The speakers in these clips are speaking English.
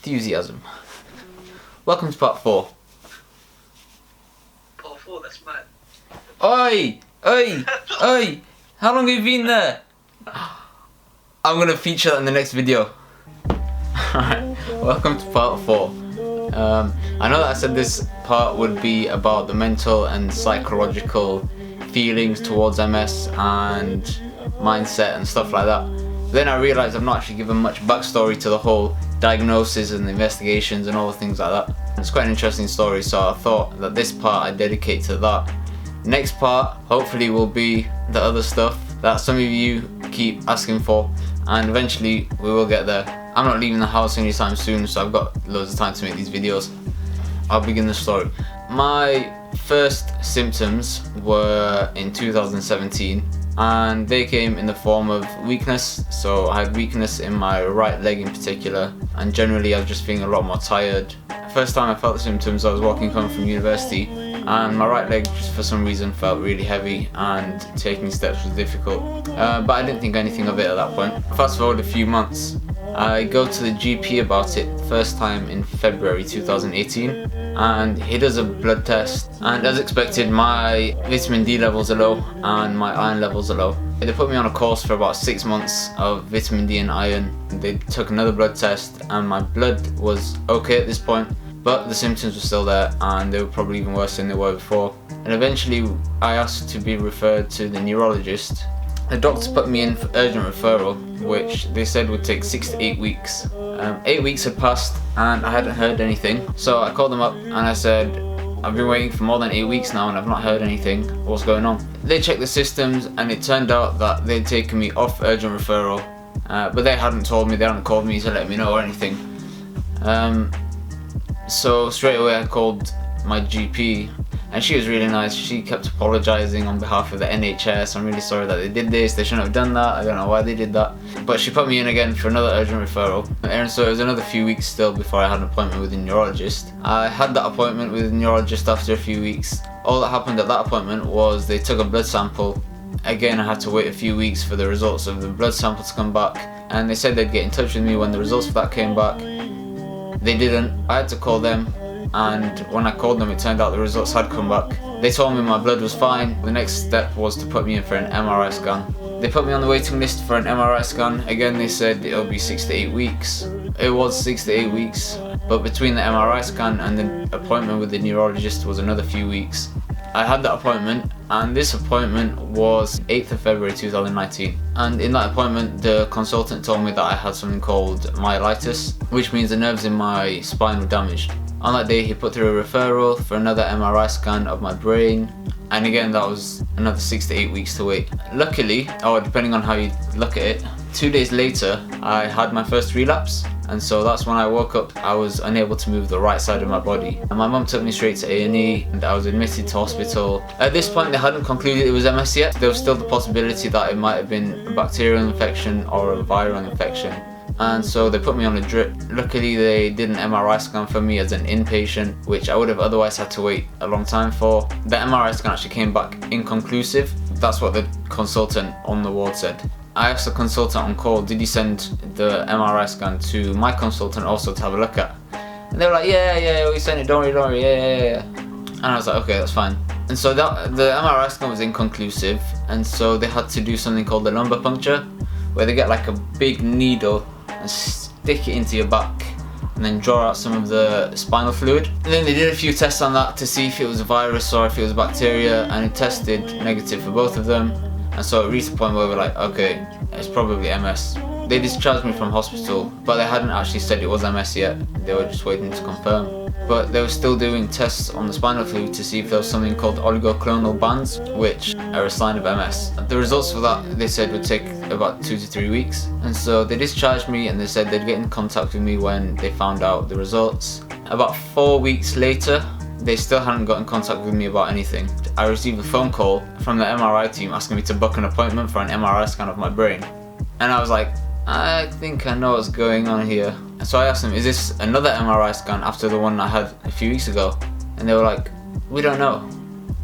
enthusiasm. Welcome to part 4. Part 4, that's mad. Oi! Oi! Oi! How long have you been there? I'm gonna feature that in the next video. Alright, welcome to part 4. I know that I said this part would be about the mental and psychological feelings towards MS and mindset and stuff like that. Then I realised I've not actually given much backstory to the whole diagnosis and investigations and all the things like that. It's quite an interesting story, so I thought that this part I'd dedicate to that. Next part hopefully will be the other stuff that some of you keep asking for, and eventually we will get there. I'm not leaving the house anytime soon, so I've got loads of time to make these videos. I'll begin the story. My first symptoms were in 2017, and they came in the form of weakness. So I had weakness in my right leg in particular, and generally I was just feeling a lot more tired. First time I felt the symptoms, I was walking home from university, and my right leg just for some reason felt really heavy and taking steps was difficult. But I didn't think anything of it at that point. Fast forward a few months, I go to the GP about it first time in February 2018, and he does a blood test, and as expected my vitamin D levels are low and my iron levels are low. They put me on a course for about 6 months of vitamin D and iron. They took another blood test and my blood was okay at this point, but the symptoms were still there and they were probably even worse than they were before. And eventually I asked to be referred to the neurologist. The doctor put me in for urgent referral, which they said would take 6 to 8 weeks. 8 weeks had passed and I hadn't heard anything, so I called them up and I said, I've been waiting for more than 8 weeks now and I've not heard anything. What's going on? They checked the systems and it turned out that they'd taken me off urgent referral, but they hadn't told me, they hadn't called me to let me know or anything. So straight away I called my GP, and she was really nice. She kept apologising on behalf of the NHS. I'm really sorry that they did this, they shouldn't have done that, I don't know why they did that. But she put me in again for another urgent referral, and so it was another few weeks still before I had an appointment with a neurologist. I had that appointment with a neurologist after a few weeks. All that happened at that appointment was they took a blood sample. Again, I had to wait a few weeks for the results of the blood sample to come back, and they said they'd get in touch with me when the results for that came back. They didn't. I had to call them, and when I called them it turned out the results had come back. They told me my blood was fine. The next step was to put me in for an MRI scan. They put me on the waiting list for an MRI scan. Again, they said it'll be 6 to 8 weeks. It was 6 to 8 weeks, but between the MRI scan and the appointment with the neurologist was another few weeks. I had that appointment, and this appointment was 8th of February 2019. And in that appointment, the consultant told me that I had something called myelitis, which means the nerves in my spine were damaged. On that day, he put through a referral for another MRI scan of my brain, and again that was another 6 to 8 weeks to wait. Luckily, or depending on how you look at it, 2 days later I had my first relapse, and so that's when I woke up. I was unable to move the right side of my body, and my mum took me straight to A&E and I was admitted to hospital. At this point they hadn't concluded it was MS yet. There was still the possibility that it might have been a bacterial infection or a viral infection, and so they put me on a drip. Luckily they did an MRI scan for me as an inpatient, which I would have otherwise had to wait a long time for. The MRI scan actually came back inconclusive. That's what the consultant on the ward said. I asked the consultant on call, did you send the MRI scan to my consultant also to have a look at? And they were like, yeah, we sent it, don't worry, yeah. And I was like, okay, that's fine. And so the MRI scan was inconclusive, and so they had to do something called the lumbar puncture, where they get like a big needle and stick it into your back and then draw out some of the spinal fluid. And then they did a few tests on that to see if it was a virus or if it was bacteria, and it tested negative for both of them. And so it reached a point where we were like, okay, it's probably MS. They discharged me from hospital, but they hadn't actually said it was MS yet. They were just waiting to confirm. But they were still doing tests on the spinal fluid to see if there was something called oligoclonal bands, which are a sign of MS. The results for that, they said, would take about 2 to 3 weeks. And so they discharged me and they said they'd get in contact with me when they found out the results. About 4 weeks later, they still hadn't got in contact with me about anything. I received a phone call from the MRI team asking me to book an appointment for an MRI scan of my brain. And I was like, I think I know what's going on here. So I asked them, is this another MRI scan after the one I had a few weeks ago? And they were like, we don't know.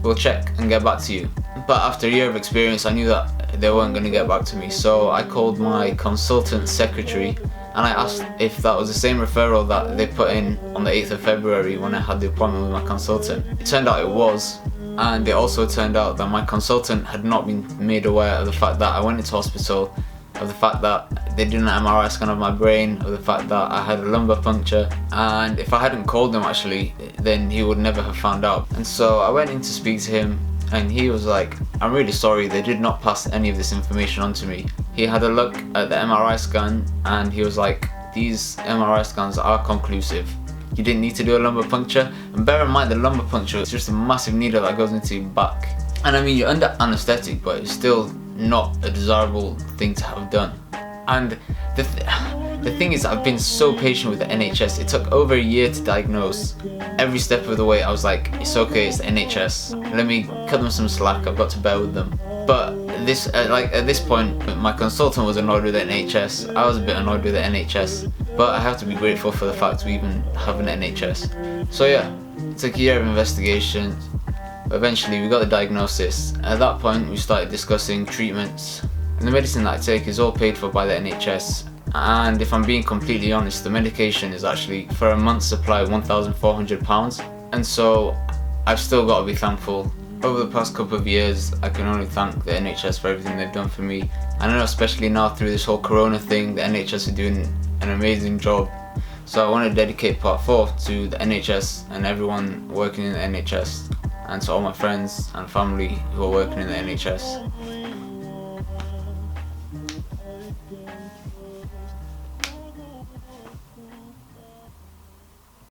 We'll check and get back to you. But after a year of experience, I knew that they weren't going to get back to me. So I called my consultant secretary and I asked if that was the same referral that they put in on the 8th of February when I had the appointment with my consultant. It turned out it was, and it also turned out that my consultant had not been made aware of the fact that I went into hospital, of the fact that they did an MRI scan of my brain, of the fact that I had a lumbar puncture, and if I hadn't called him actually, then he would never have found out. And so I went in to speak to him, and he was like, I'm really sorry, they did not pass any of this information on to me. He had a look at the MRI scan and he was like, these MRI scans are conclusive. You didn't need to do a lumbar puncture. And bear in mind, the lumbar puncture is just a massive needle that goes into your back. And I mean, you're under anesthetic, but it's still not a desirable thing to have done. And the thing is, I've been so patient with the NHS. It took over a year to diagnose. Every step of the way I was like, it's okay, it's the NHS. Let me cut them some slack, I've got to bear with them. But this, at this point, my consultant was annoyed with the NHS. I was a bit annoyed with the NHS. But I have to be grateful for the fact we even have an NHS. So yeah, it took a year of investigation. But eventually we got the diagnosis. At that point we started discussing treatments. And the medicine that I take is all paid for by the NHS. And if I'm being completely honest, the medication is actually for a month's supply £1,400. And so I've still got to be thankful. Over the past couple of years, I can only thank the NHS for everything they've done for me. And I know especially now through this whole corona thing, the NHS are doing an amazing job. So I want to dedicate part 4 to the NHS and everyone working in the NHS, and to all my friends and family who are working in the NHS.